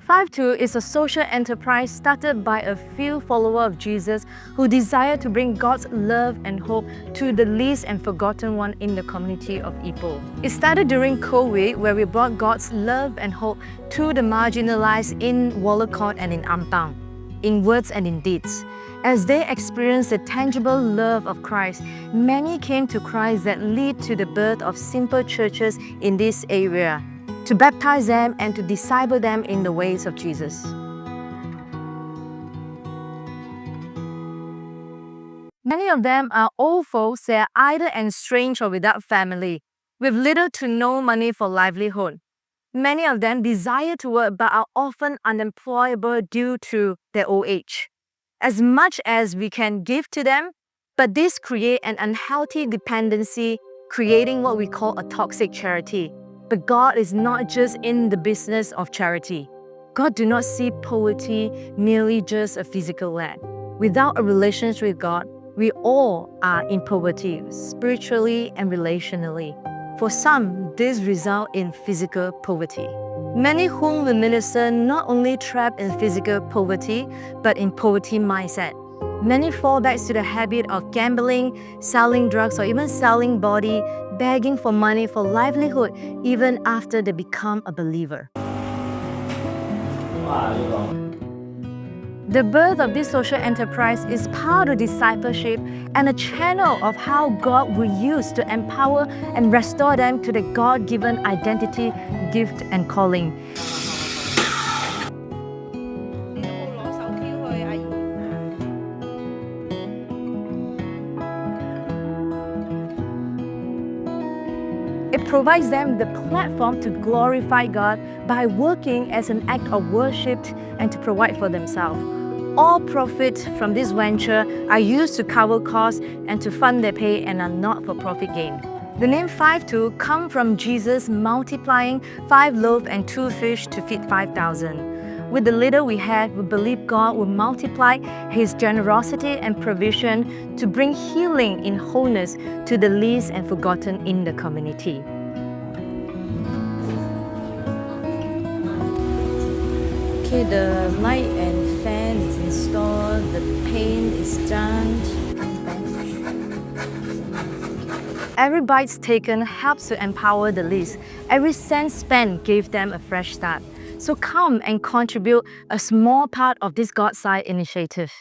FIVETWO is a social enterprise started by a few followers of Jesus who desire to bring God's love and hope to the least and forgotten one in the community of Ipoh. It started during COVID, where we brought God's love and hope to the marginalized in Wallacott and in Ampang, in words and in deeds. As they experienced the tangible love of Christ, many came to Christ that lead to the birth of simple churches in this area, to baptize them and to disciple them in the ways of Jesus. Many of them are old folks that are either estranged or without family, with little to no money for livelihood. Many of them desire to work but are often unemployable due to their old age. As much as we can give to them, but this creates an unhealthy dependency, creating what we call a toxic charity. But God is not just in the business of charity. God do not see poverty merely just a physical lack. Without a relationship with God, we all are in poverty, spiritually and relationally. For some, this results in physical poverty. Many whom we minister not only trapped in physical poverty, but in poverty mindset. Many fall back to the habit of gambling, selling drugs, or even selling body, begging for money for livelihood, even after they become a believer. The birth of this social enterprise is part of discipleship and a channel of how God will use to empower and restore them to the God-given identity, gift, and calling. It provides them the platform to glorify God by working as an act of worship and to provide for themselves. All profits from this venture are used to cover costs and to fund their pay and are not for profit gain. The name FIVETWO comes from Jesus multiplying 5 loaves and 2 fish to feed 5,000. With the little we had, we believe God will multiply His generosity and provision to bring healing in wholeness to the least and forgotten in the community. Okay, the light and fan is installed, the paint is done. Every bite taken helps to empower the least. Every cent spent gave them a fresh start. So come and contribute a small part of this God-side initiative.